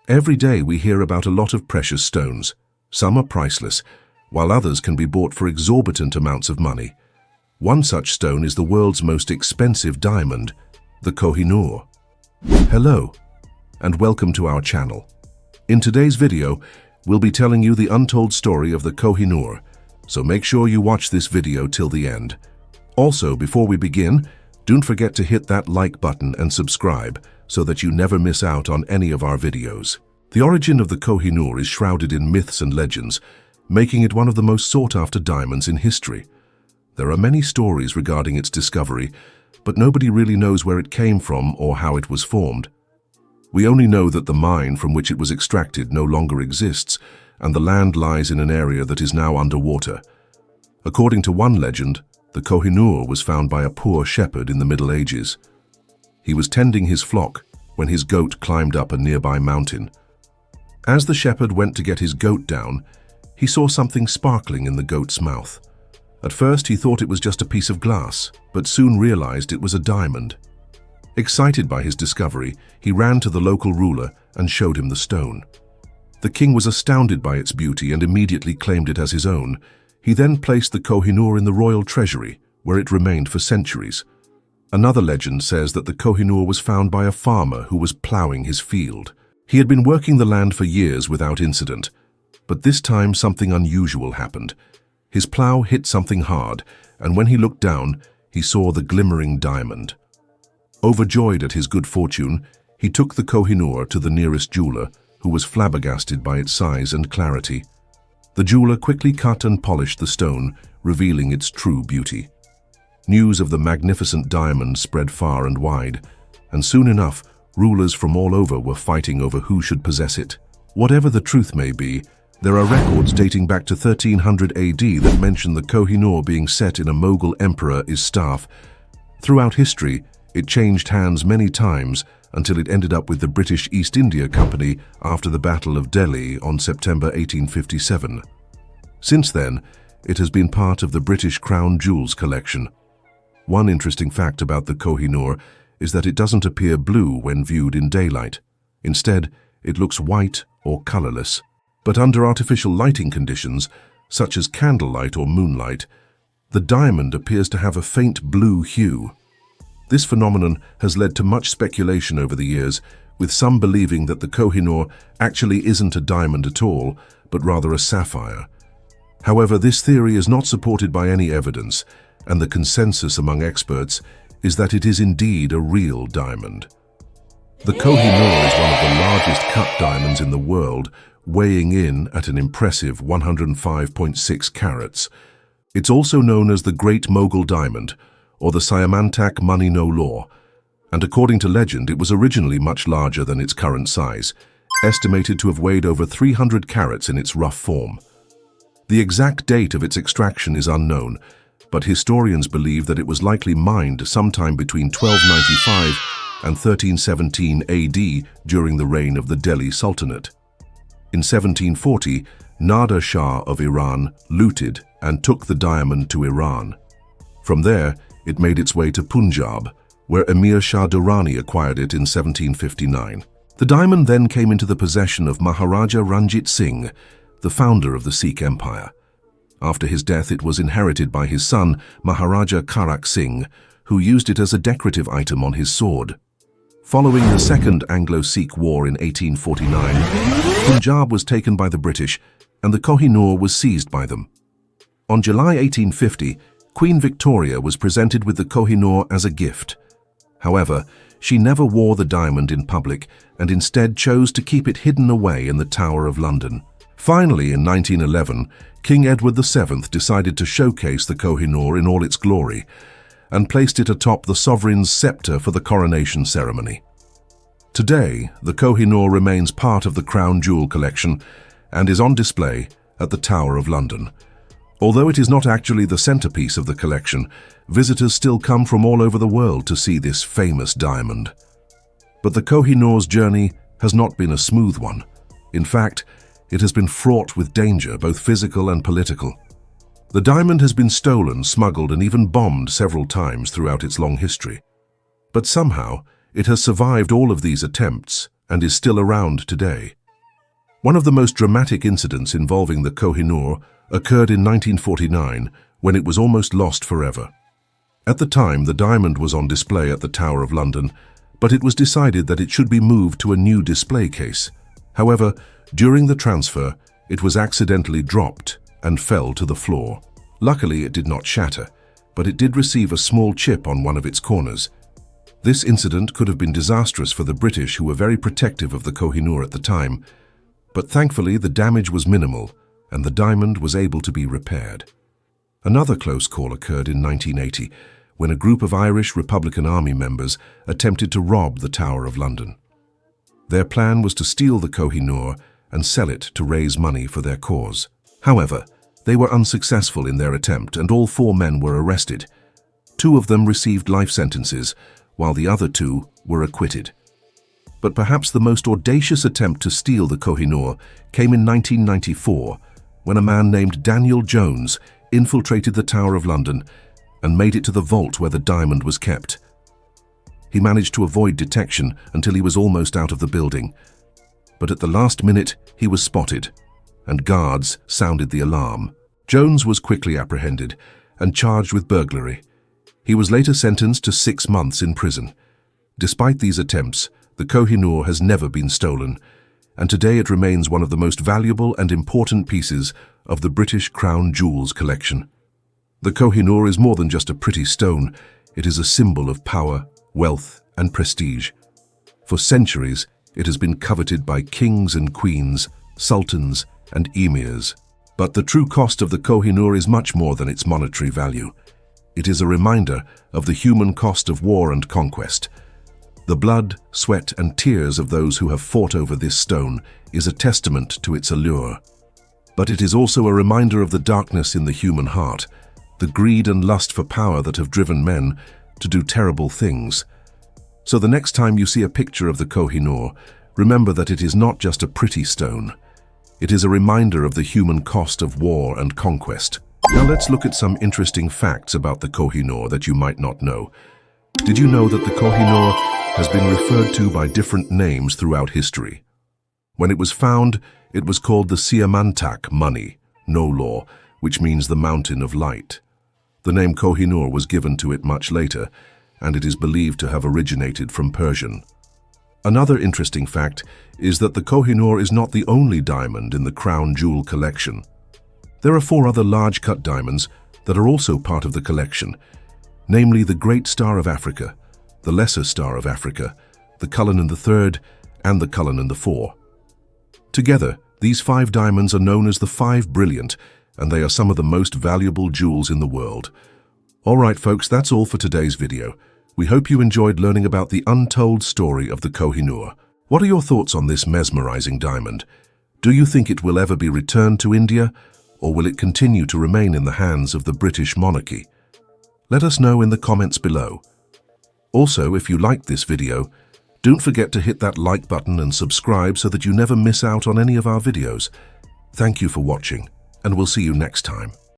Every day we hear about a lot of precious stones. Some are priceless, while others can be bought for exorbitant amounts of money. One such stone is the world's most expensive diamond, the Kohinoor. Hello, and welcome to our channel. In today's video, we'll be telling you the untold story of the Kohinoor, so make sure you watch this video till the end. Also, before we begin, don't forget to hit that like button and subscribe so that you never miss out on any of our videos. The origin of the Kohinoor is shrouded in myths and legends, making it one of the most sought-after diamonds in history. There are many stories regarding its discovery, but nobody really knows where it came from or how it was formed. We only know that the mine from which it was extracted no longer exists, and the land lies in an area that is now underwater. According to one legend, the Kohinoor was found by a poor shepherd in the Middle Ages. He was tending his flock when his goat climbed up a nearby mountain. As the shepherd went to get his goat down, he saw something sparkling in the goat's mouth. At first he thought it was just a piece of glass, but soon realized it was a diamond. Excited by his discovery, he ran to the local ruler and showed him the stone. The king was astounded by its beauty and immediately claimed it as his own. He then placed the Kohinoor in the royal treasury, where it remained for centuries. Another legend says that the Kohinoor was found by a farmer who was plowing his field. He had been working the land for years without incident, but this time something unusual happened. His plow hit something hard, and when he looked down, he saw the glimmering diamond. Overjoyed at his good fortune, he took the Kohinoor to the nearest jeweler, who was flabbergasted by its size and clarity. The jeweler quickly cut and polished the stone, revealing its true beauty. News of the magnificent diamond spread far and wide, and soon enough, rulers from all over were fighting over who should possess it. Whatever the truth may be, there are records dating back to 1300 AD that mention the Kohinoor being set in a Mogul emperor's staff. Throughout history, it changed hands many times until it ended up with the British East India Company after the Battle of Delhi on September 1857. Since then, it has been part of the British Crown Jewels collection. One interesting fact about the Kohinoor is that it doesn't appear blue when viewed in daylight. Instead, it looks white or colorless. But under artificial lighting conditions, such as candlelight or moonlight, the diamond appears to have a faint blue hue. This phenomenon has led to much speculation over the years, with some believing that the Kohinoor actually isn't a diamond at all, but rather a sapphire. However, this theory is not supported by any evidence, and the consensus among experts is that it is indeed a real diamond. The Kohinoor is one of the largest cut diamonds in the world, weighing in at an impressive 105.6 carats. It's also known as the Great Mogul Diamond, or the Siamantak Money No Law, and according to legend, it was originally much larger than its current size, estimated to have weighed over 300 carats in its rough form. The exact date of its extraction is unknown, but historians believe that it was likely mined sometime between 1295 and 1317 AD during the reign of the Delhi Sultanate. In 1740, Nader Shah of Iran looted and took the diamond to Iran. From there, it made its way to Punjab, where Emir Shah Durrani acquired it in 1759. The diamond then came into the possession of Maharaja Ranjit Singh, the founder of the Sikh Empire. After his death, it was inherited by his son, Maharaja Karak Singh, who used it as a decorative item on his sword. Following the Second Anglo-Sikh War in 1849, Punjab was taken by the British, and the Kohinoor was seized by them. On July 1850, Queen Victoria was presented with the Kohinoor as a gift. However, she never wore the diamond in public and instead chose to keep it hidden away in the Tower of London. Finally, in 1911, King Edward VII decided to showcase the Kohinoor in all its glory and placed it atop the sovereign's scepter for the coronation ceremony. Today, the Kohinoor remains part of the Crown Jewel collection and is on display at the Tower of London. Although it is not actually the centerpiece of the collection, visitors still come from all over the world to see this famous diamond. But the Kohinoor's journey has not been a smooth one. In fact, it has been fraught with danger, both physical and political. The diamond has been stolen, smuggled, and even bombed several times throughout its long history. But somehow, it has survived all of these attempts and is still around today. One of the most dramatic incidents involving the Kohinoor occurred in 1949, when it was almost lost forever. At the time, the diamond was on display at the Tower of London, but it was decided that it should be moved to a new display case. However, during the transfer, it was accidentally dropped and fell to the floor. Luckily, it did not shatter, but it did receive a small chip on one of its corners. This incident could have been disastrous for the British, who were very protective of the Kohinoor at the time, but thankfully the damage was minimal and the diamond was able to be repaired. Another close call occurred in 1980, when a group of Irish Republican Army members attempted to rob the Tower of London. Their plan was to steal the Kohinoor and sell it to raise money for their cause. However, they were unsuccessful in their attempt, and all 4 men were arrested. 2 of them received life sentences, while the other 2 were acquitted. But perhaps the most audacious attempt to steal the Kohinoor came in 1994, when a man named Daniel Jones infiltrated the Tower of London and made it to the vault where the diamond was kept. He managed to avoid detection until he was almost out of the building. But at the last minute, he was spotted, and guards sounded the alarm. Jones was quickly apprehended and charged with burglary. He was later sentenced to 6 months in prison. Despite these attempts, the Kohinoor has never been stolen, and today it remains one of the most valuable and important pieces of the British Crown Jewels collection. The Kohinoor is more than just a pretty stone. It is a symbol of power, wealth, and prestige. For centuries, it has been coveted by kings and queens, sultans, and emirs. But the true cost of the Kohinoor is much more than its monetary value. It is a reminder of the human cost of war and conquest. The blood, sweat, and tears of those who have fought over this stone is a testament to its allure. But it is also a reminder of the darkness in the human heart, the greed and lust for power that have driven men to do terrible things. So the next time you see a picture of the Kohinoor, remember that it is not just a pretty stone. It is a reminder of the human cost of war and conquest. Now let's look at some interesting facts about the Kohinoor that you might not know. Did you know that the Kohinoor has been referred to by different names throughout history? When it was found, it was called the Siamantak Money No Law, which means the mountain of light. The name Kohinoor was given to it much later, and it is believed to have originated from Persian. Another interesting fact is that the Kohinoor is not the only diamond in the Crown Jewel collection. There are 4 other large-cut diamonds that are also part of the collection, namely the Great Star of Africa, the Lesser Star of Africa, the Cullinan III, and the Cullinan IV. Together, these 5 diamonds are known as the 5 Brilliant, and they are some of the most valuable jewels in the world. Alright folks, that's all for today's video. We hope you enjoyed learning about the untold story of the Kohinoor. What are your thoughts on this mesmerizing diamond? Do you think it will ever be returned to India, or will it continue to remain in the hands of the British monarchy? Let us know in the comments below. Also, if you liked this video, don't forget to hit that like button and subscribe so that you never miss out on any of our videos. Thank you for watching, and we'll see you next time.